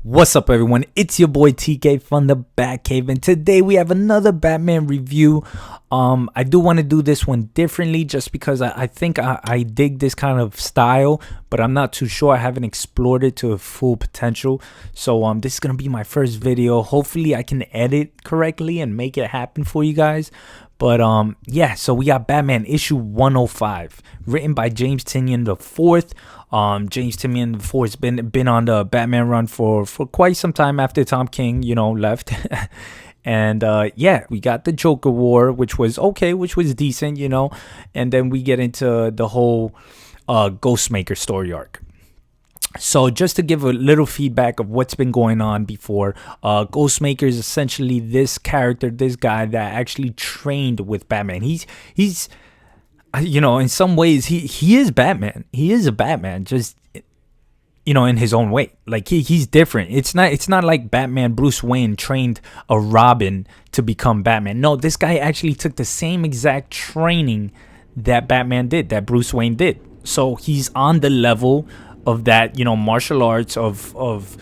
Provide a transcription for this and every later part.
What's up, everyone? It's your boy TK from the Batcave, and today we have another Batman review. I do want to do this one differently just because I think I dig this kind of style, but I'm not too sure. I haven't explored it to full potential. So this is gonna be my first video. Hopefully I can edit correctly and make it happen for you guys. But yeah, so we got Batman issue 105, written by James Tynion IV. James Tynion IV has been on the Batman run for quite some time after Tom King, left. And yeah, we got the Joker War, which was okay, which was decent, and then we get into the whole Ghostmaker story arc. So just to give a little feedback of what's been going on before, Ghostmaker is essentially this character, this guy that actually trained with Batman. He's in some ways he is Batman. He is a Batman, just in his own way. Like he's different. It's not like Batman Bruce Wayne trained a Robin to become Batman. No, this guy actually took the same exact training that Batman did, that Bruce Wayne did. So he's on the level of that, martial arts, of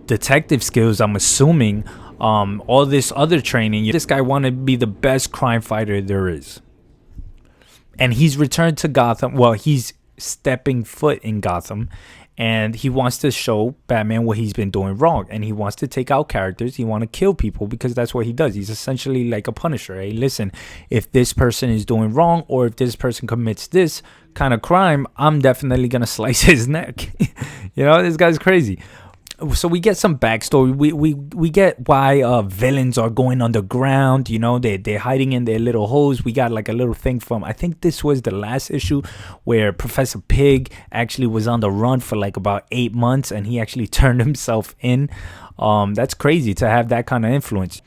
detective skills, I'm assuming, all this other training. This guy wanted to be the best crime fighter there is. And he's returned to Gotham. Well, he's stepping foot in Gotham, and he wants to show Batman what he's been doing wrong. And he wants to take out characters. He wants to kill people because that's what he does. He's essentially like a Punisher. Hey, listen, if this person is doing wrong, or if this person commits this kind of crime, I'm definitely going to slice his neck. This guy's crazy. So we get some backstory. We get why villains are going underground. They're hiding in their little holes. We got like a little thing from, I think this was the last issue, where Professor Pig actually was on the run for like about 8 months, and he actually turned himself in. That's crazy to have that kind of influence.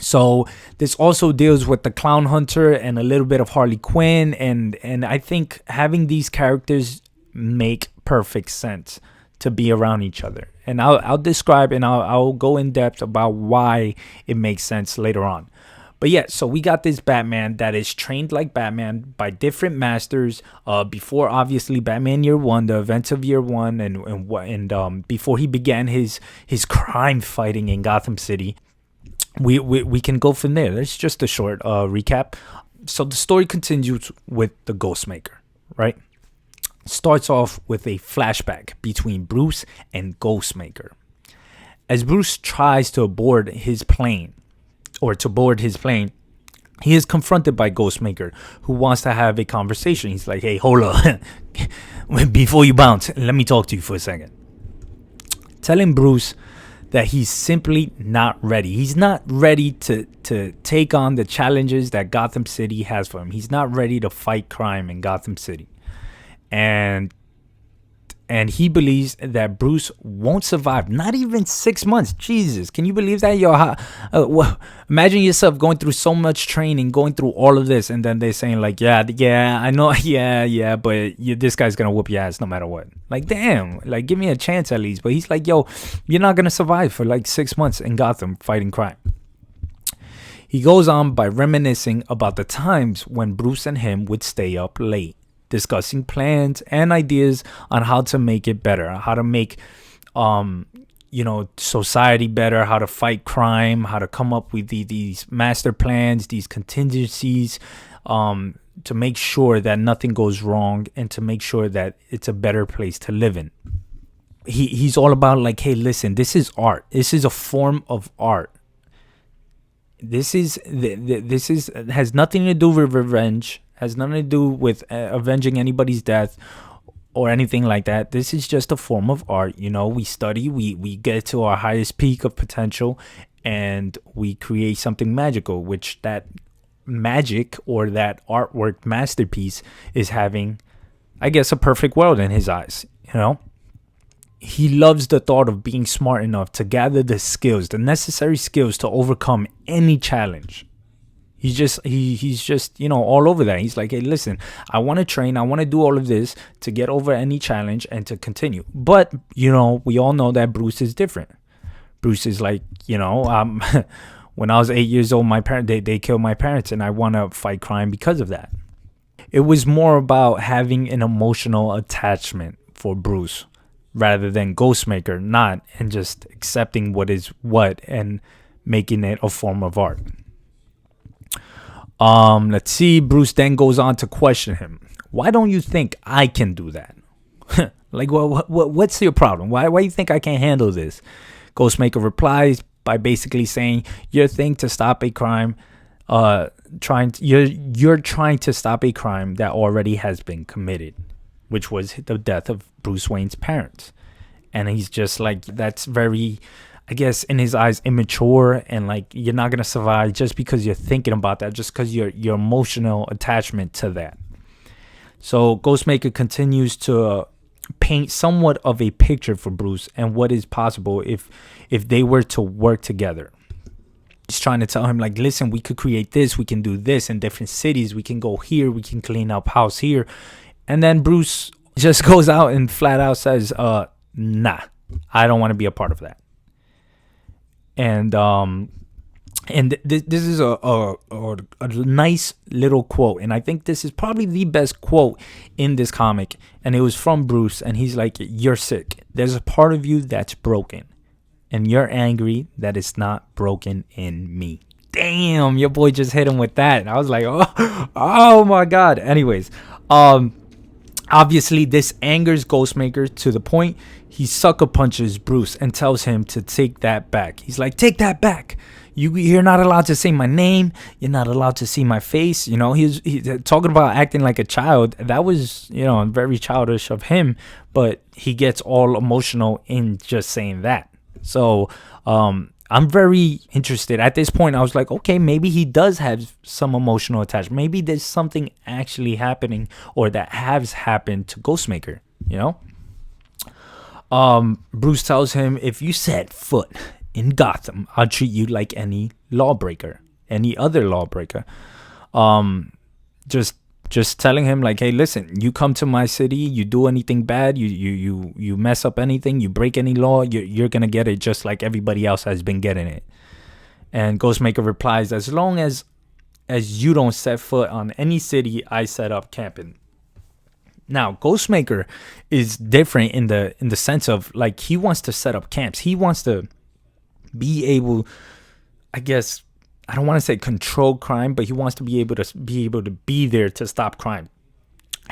So this also deals with the Clown Hunter and a little bit of Harley Quinn, and I think having these characters make perfect sense to be around each other. And I'll describe, and I'll go in depth about why it makes sense later on. But yeah, so we got this Batman that is trained like Batman by different masters. Before obviously Batman Year One, the events of Year One, and before he began his crime fighting in Gotham City. We can go from there. That's just a short recap. So the story continues with the Ghostmaker, right? Starts off with a flashback between Bruce and Ghostmaker. As Bruce tries to board his plane, he is confronted by Ghostmaker, who wants to have a conversation. He's like, hey, hold up. Before you bounce, let me talk to you for a second. Telling Bruce that he's simply not ready. He's not ready to take on the challenges that Gotham City has for him. He's not ready to fight crime in Gotham City. And he believes that Bruce won't survive, not even 6 months. Jesus, can you believe that? Imagine yourself going through so much training, going through all of this, and then they're saying like, yeah, I know, yeah, but this guy's gonna whoop your ass no matter what. Like, damn, like give me a chance at least. But he's like, yo, you're not gonna survive for like 6 months in Gotham fighting crime. He goes on by reminiscing about the times when Bruce and him would stay up late, discussing plans and ideas on how to make it better, how to make society better, how to fight crime, how to come up with these master plans, these contingencies, to make sure that nothing goes wrong, and to make sure that it's a better place to live in. He's all about like, hey, listen, this is art. This is a form of art. This has nothing to do with revenge, has nothing to do with avenging anybody's death or anything like that. This is just a form of art. We study, we get to our highest peak of potential, and we create something magical, which that magic or that artwork masterpiece is having, I guess, a perfect world in his eyes. He loves the thought of being smart enough to gather the skills, the necessary skills to overcome any challenge. He's just all over that. He's like, hey, listen, I want to train. I want to do all of this to get over any challenge and to continue. But, we all know that Bruce is different. Bruce is like, when I was 8 years old, they killed my parents, and I want to fight crime because of that. It was more about having an emotional attachment for Bruce. rather than Ghostmaker not, and just accepting what is what and making it a form of art. Let's see. Bruce then goes on to question him. Why don't you think I can do that? Like, what's your problem? Why do you think I can't handle this? Ghostmaker replies by basically saying, your thing to stop a crime, you're trying to stop a crime that already has been committed, which was the death of Bruce Wayne's parents. And he's just like, that's very, I guess, in his eyes, immature, and like, you're not gonna survive just because you're thinking about that, just because your emotional attachment to that. So Ghostmaker continues to paint somewhat of a picture for Bruce and what is possible if they were to work together. He's trying to tell him, like, listen, we could create this, we can do this in different cities, we can go here, we can clean up house here. And then Bruce just goes out and flat out says, nah, I don't want to be a part of that. And this is a nice little quote, and I think this is probably the best quote in this comic, and it was from Bruce, and he's like, you're sick. There's a part of you that's broken, and you're angry that it's not broken in me. Damn, your boy just hit him with that, and I was like, oh my God. Anyways, obviously this angers Ghostmaker to the point he sucker punches Bruce and tells him to take that back. He's like, take that back. You're not allowed to say my name. You're not allowed to see my face. You know, he's talking about acting like a child. That was, you know, very childish of him. But he gets all emotional in just saying that. So I'm very interested. At this point, I was like, okay, maybe he does have some emotional attachment. Maybe there's something actually happening, or that has happened to Ghostmaker, you know? Bruce tells him, if you set foot in Gotham, I'll treat you like any lawbreaker, any other lawbreaker. Just telling him, like, hey, listen, you come to my city, you do anything bad, you mess up anything, you break any law, you're gonna get it just like everybody else has been getting it. And Ghostmaker replies, as long as you don't set foot on any city I set up camp in. Now, Ghostmaker is different in the sense of, like, he wants to set up camps. He wants to be able, I guess, I don't want to say control crime, but he wants to be able to be there to stop crime.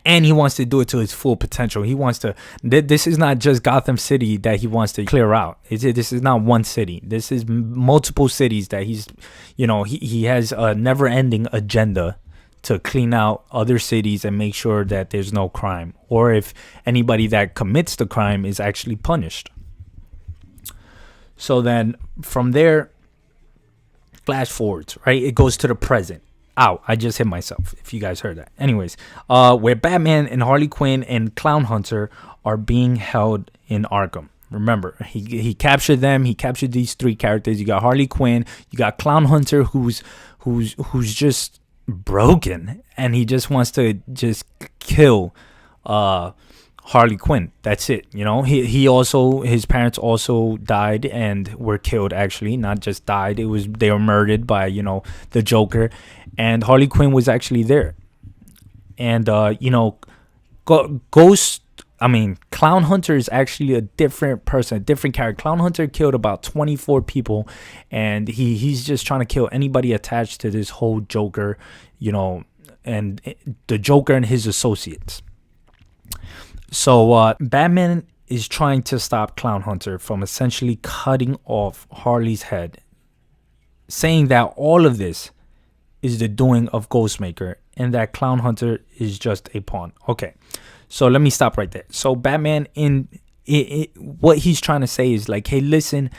And he wants to do it to his full potential. He wants to, this is not just Gotham City that he wants to clear out. This is not one city. This is multiple cities that he's, you know, he has a never ending agenda to clean out other cities and make sure that there's no crime, or if anybody that commits the crime is actually punished. So then from there, flash forwards, right? It goes to the present. Ow, I just hit myself, if you guys heard that. Anyways, where Batman and Harley Quinn and Clown Hunter are being held in Arkham. Remember, he captured them. He captured these three characters. You got Harley Quinn. You got Clown Hunter, who's just broken, and he just wants to just kill Harley Quinn. That's it. You know, he also, his parents also died and were killed, actually, not just died. They were murdered by, you know, the Joker, and Harley Quinn was actually there. And you know, Clown Hunter is actually a different person, a different character. Clown Hunter killed about 24 people, and he's just trying to kill anybody attached to this whole Joker, you know, and the Joker and his associates. So Batman is trying to stop Clown Hunter from essentially cutting off Harley's head, saying that all of this is the doing of Ghostmaker and that Clown Hunter is just a pawn. Okay, so let me stop right there. So Batman, what he's trying to say is like, hey, listen,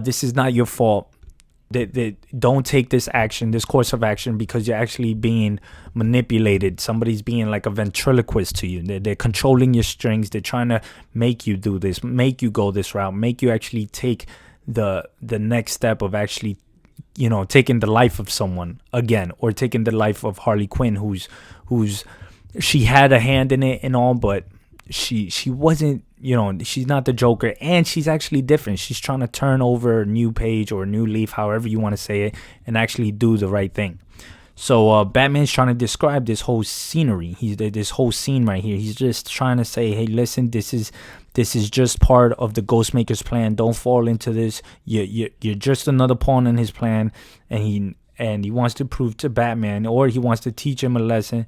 this is not your fault. Don't take this action, this course of action, because you're actually being manipulated. Somebody's being like a ventriloquist to you. They're controlling your strings. They're trying to make you do this, make you go this route, make you actually take the next step of actually, you know, taking the life of someone again, or taking the life of Harley Quinn, who's she had a hand in it and all, but she wasn't, you know, she's not the Joker, and she's actually different. She's trying to turn over a new page or a new leaf, however you want to say it, and actually do the right thing. So Batman's trying to describe this whole scenery. This whole scene right here. He's just trying to say, hey, listen, this is just part of the Ghostmaker's plan. Don't fall into this. You're just another pawn in his plan, and he wants to prove to Batman, or he wants to teach him a lesson,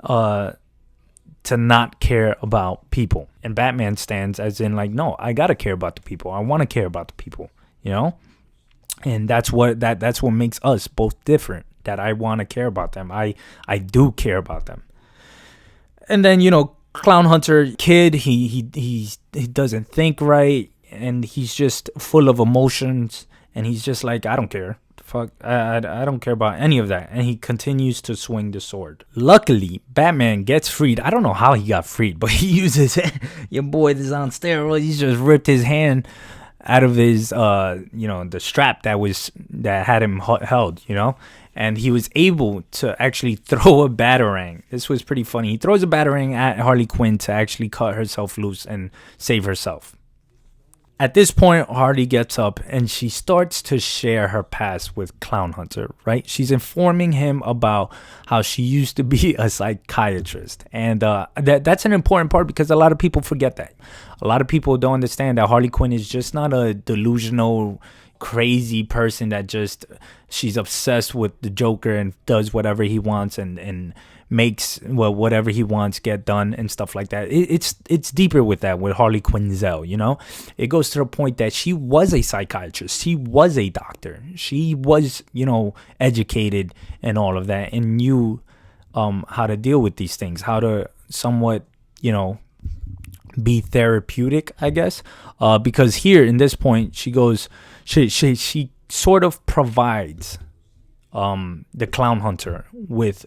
to not care about people. And Batman stands as in like, no, I gotta care about the people. I want to care about the people, and that's what makes us both different. That I want to care about them. I do care about them. And then Clown Hunter kid, he doesn't think right, and he's just full of emotions, and he's just like, I don't care. Fuck, I don't care about any of that. And he continues to swing the sword. Luckily, Batman gets freed. I don't know how he got freed, but he uses your boy is on steroids. He just ripped his hand out of his the strap that had him held, and he was able to actually throw a batarang. This was pretty funny. He throws a batarang at Harley Quinn to actually cut herself loose and save herself. At this point, Harley gets up and she starts to share her past with Clown Hunter, right? She's informing him about how she used to be a psychiatrist. And that's an important part because a lot of people forget that. A lot of people don't understand that Harley Quinn is just not a delusional, crazy person that she's obsessed with the Joker and does whatever he wants and makes whatever he wants get done and stuff like that. It's deeper with that with Harley Quinzel, It goes to the point that she was a psychiatrist, she was a doctor, she was educated and all of that, and knew how to deal with these things, how to somewhat be therapeutic, I guess, because here in this point she sort of provides the Clown Hunter with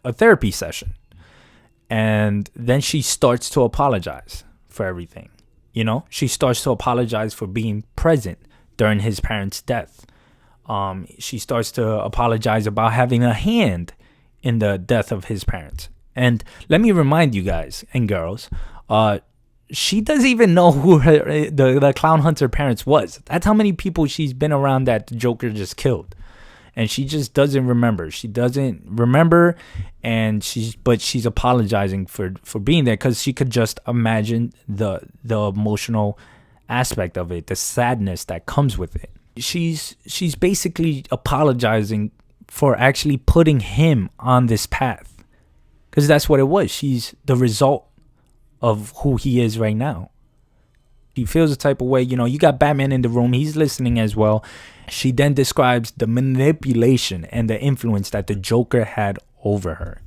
a therapy session, and then she starts to apologize for everything. She starts to apologize for being present during his parents' death. She starts to apologize about having a hand in the death of his parents. And let me remind you guys and girls, she doesn't even know who the Clown Hunter parents was. That's how many people she's been around that the Joker just killed. And she just doesn't remember. She doesn't remember, and she's apologizing for being there because she could just imagine the emotional aspect of it, the sadness that comes with it. She's basically apologizing for actually putting him on this path, because that's what it was. She's the result of who he is right now. He feels the type of way, you got Batman in the room. He's listening as well. She then describes the manipulation and the influence that the Joker had over her.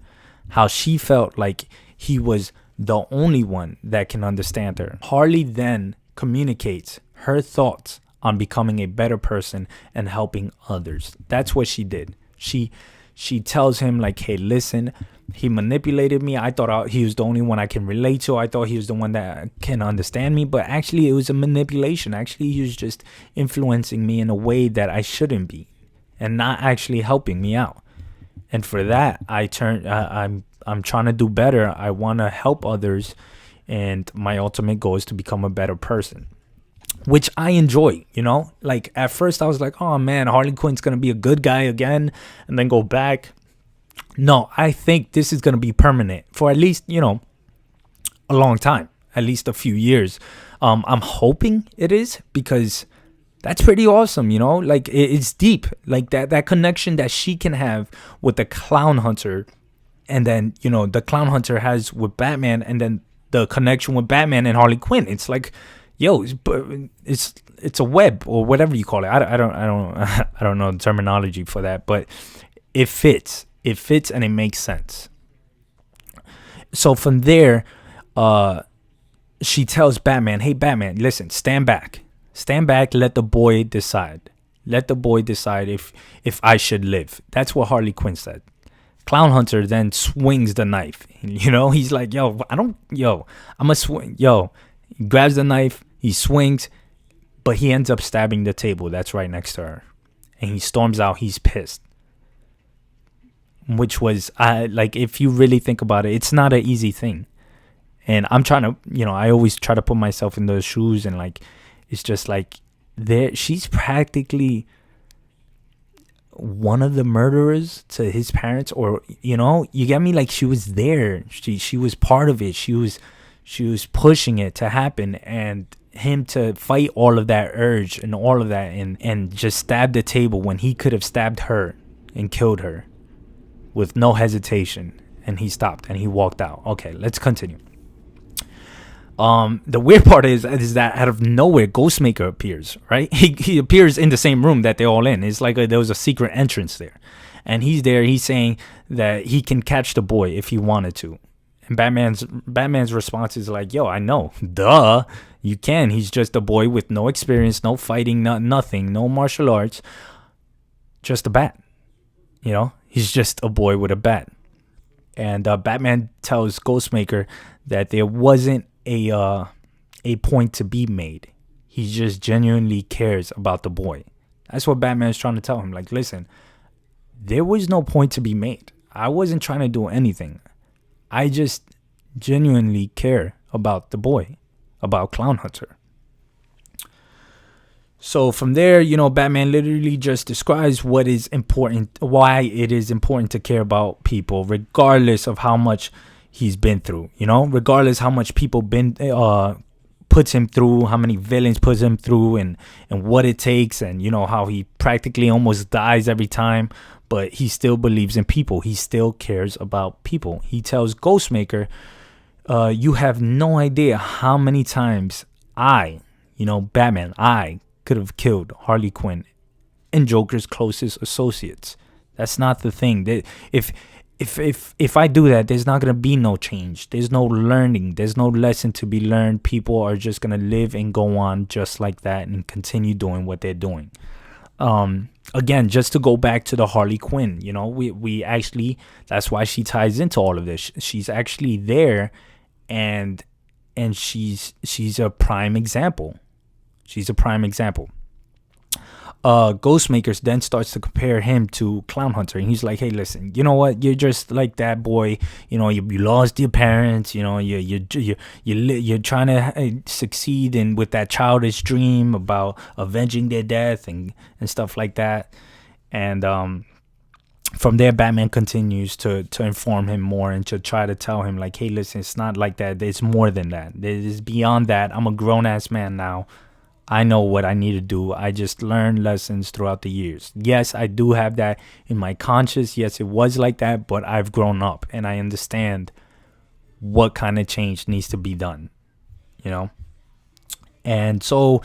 How she felt like he was the only one that can understand her. Harley then communicates her thoughts on becoming a better person and helping others. That's what she did. She tells him like, hey, listen, he manipulated me. I thought he was the only one I can relate to. I thought he was the one that can understand me. But actually, it was a manipulation. Actually, he was just influencing me in a way that I shouldn't be, and not actually helping me out. And for that, I'm trying to do better. I want to help others, and my ultimate goal is to become a better person, which I enjoy. Like at first, I was like, oh man, Harley Quinn's gonna be a good guy again, and then go back. No, I think this is going to be permanent for at least, a long time, at least a few years. I'm hoping it is, because that's pretty awesome, like it's deep, like that connection that she can have with the Clown Hunter, and then, the Clown Hunter has with Batman, and then the connection with Batman and Harley Quinn. It's like, yo, it's a web or whatever you call it. I don't know the terminology for that, but it fits. It fits and it makes sense. So from there, she tells Batman, hey, Batman, listen, stand back. Stand back, let the boy decide. Let the boy decide if I should live. That's what Harley Quinn said. Clown Hunter then swings the knife. He's like, I'm going to swing. He grabs the knife, he swings, but he ends up stabbing the table that's right next to her. And he storms out, he's pissed. Which was, like, if you really think about it, it's not an easy thing. And I'm trying to, I always try to put myself in those shoes, and like, it's just like, she's practically one of the murderers to his parents, or you get me, like she was there, she was part of it, she was pushing it to happen, and him to fight all of that urge and all of that, and just stab the table when he could have stabbed her and killed her with no hesitation, and he stopped and he walked out. Okay, let's continue. The weird part is that out of nowhere, Ghostmaker appears, right? He appears in the same room that they're all in. It's like there was a secret entrance there. And he's there. He's saying that he can catch the boy if he wanted to. And Batman's response is like, yo, I know. Duh. You can. He's just a boy with no experience, no fighting, nothing, no martial arts. Just a bat. He's just a boy with a bat. And Batman tells Ghostmaker that there wasn't a point to be made. He just genuinely cares about the boy. That's what Batman's trying to tell him. Like, listen, there was no point to be made. I wasn't trying to do anything. I just genuinely care about the boy, about Clown Hunter. So from there, Batman literally just describes what is important, why it is important to care about people, regardless of how much he's been through, regardless how much people puts him through, how many villains puts him through, and what it takes, and how he practically almost dies every time, but he still believes in people. He still cares about people. He tells Ghostmaker, you have no idea how many times Batman, I could have killed Harley Quinn and Joker's closest associates. That's not the thing. If I do that, there's not going to be no change. There's no learning. There's no lesson to be learned. People are just going to live and go on just like that and continue doing what they're doing. Again, just to go back to the Harley Quinn, we actually, that's why she ties into all of this. She's actually there, and she's a prime example. She's a prime example. Ghostmaker then starts to compare him to Clown Hunter, and he's like, hey, listen, you know what, you're just like that boy, you lost your parents, you're trying to succeed in with that childish dream about avenging their death and stuff like that. And from there, Batman continues to inform him more and to try to tell him, like, hey, listen, it's not like that, it's more than that, it's beyond that. I'm a grown-ass man now. I know what I need to do. I just learned lessons throughout the years. Yes, I do have that in my conscience. Yes, it was like that, but I've grown up and I understand what kind of change needs to be done, And so,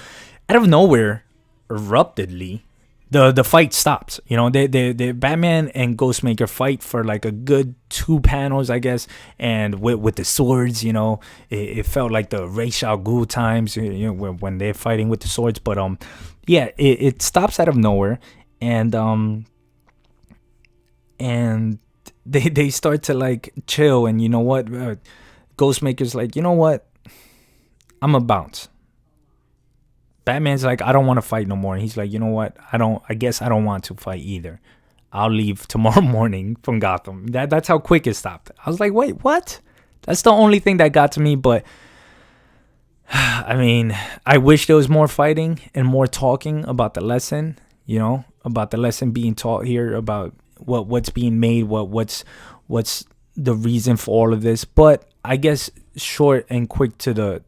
out of nowhere, eruptedly, the fight stops. The Batman and Ghostmaker fight for like a good 2 panels, I guess, and with the swords, it felt like the Ra's al Ghul times, when they're fighting with the swords. But it stops out of nowhere, and they start to like chill, and you know what, Ghostmaker's like, you know what, I'm gonna bounce. Batman's like, I don't want to fight no more. And he's like, you know what? I guess I don't want to fight either. I'll leave tomorrow morning from Gotham. That's how quick it stopped. I was like, wait, what? That's the only thing that got to me. But I mean, I wish there was more fighting and more talking about the lesson, about the lesson being taught here, about what's being made, what's the reason for all of this. But I guess short and quick to the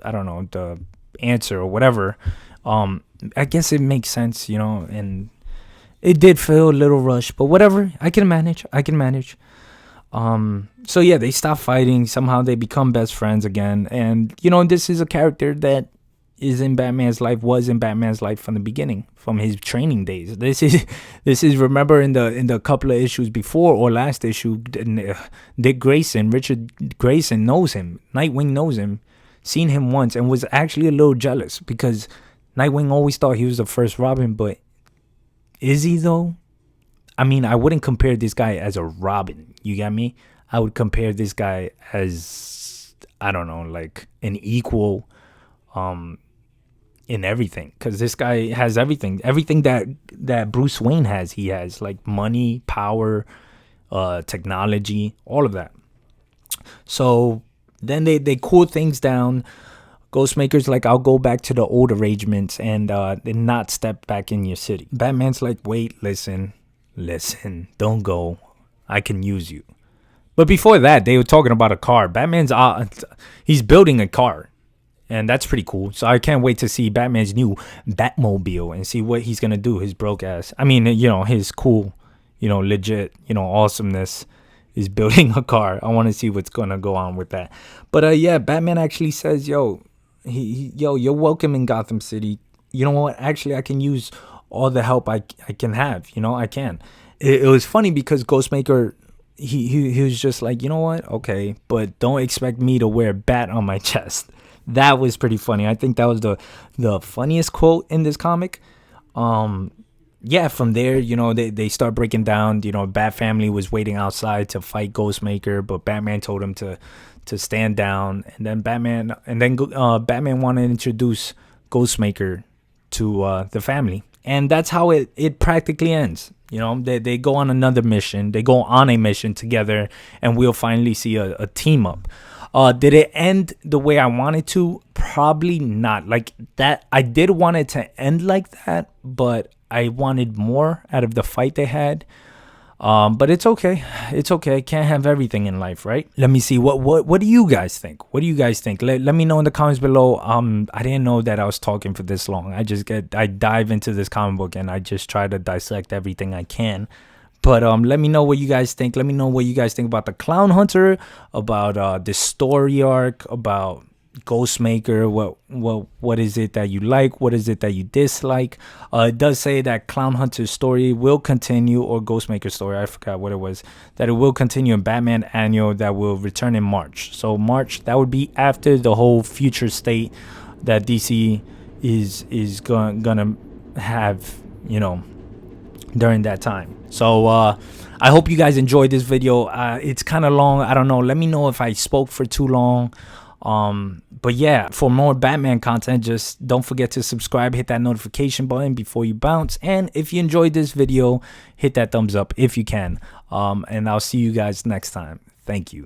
I don't know, the answer or whatever. I guess it makes sense, and it did feel a little rushed, but whatever. I can manage. So yeah, they stop fighting. Somehow they become best friends again. And, this is a character that was in Batman's life from the beginning, from his training days. This is remember in the couple of issues before or last issue, Richard Grayson knows him. Nightwing knows him. Seen him once and was actually a little jealous because Nightwing always thought he was the first Robin, but is he though? I mean, I wouldn't compare this guy as a Robin. You get me? I would compare this guy as, I don't know, like an equal in everything, because this guy has everything that Bruce Wayne has. He has like money, power, technology, all of that. So then they cool things down. Ghostmaker's like, I'll go back to the old arrangements and not step back in your city. Batman's like, wait, listen, don't go. I can use you. But before that, they were talking about a car. Batman's he's building a car, and that's pretty cool. So I can't wait to see Batman's new Batmobile and see what he's gonna do. His broke ass. I mean, his cool, legit, awesomeness is building a car. I want to see what's gonna go on with that. But yeah, Batman actually says, yo, you're welcome in Gotham City. You know what? Actually, I can use all the help I can have. I can. It was funny because Ghostmaker, he was just like, you know what? Okay, but don't expect me to wear a bat on my chest. That was pretty funny. I think that was the funniest quote in this comic. Yeah, from there, they start breaking down. Bat Family was waiting outside to fight Ghostmaker, but Batman told him to stand down. And then Batman wanted to introduce Ghostmaker to the family, and that's how it practically ends. They go on another mission. They go on a mission together, and we'll finally see a team up. Did it end the way I wanted to? Probably not. Like that, I did want it to end like that, but I wanted more out of the fight they had. But it's okay. It's okay. Can't have everything in life, right? Let me see. What do you guys think? What do you guys think? Let me know in the comments below. I didn't know that I was talking for this long. I dive into this comic book and I just try to dissect everything I can. But let me know what you guys think. Let me know what you guys think about the Clown Hunter, about this story arc, about Ghostmaker. What is it that you like? What is it that you dislike? It does say that Clown Hunter's story will continue, or Ghostmaker's story, I forgot what it was, that it will continue in Batman Annual that will return in March. So March, that would be after the whole future state that DC is gonna have, during that time. So I hope you guys enjoyed this video. It's kind of long. I don't know. Let me know if I spoke for too long. But yeah, for more Batman content, just don't forget to subscribe, hit that notification button before you bounce. And if you enjoyed this video, hit that thumbs up if you can. And I'll see you guys next time. Thank you.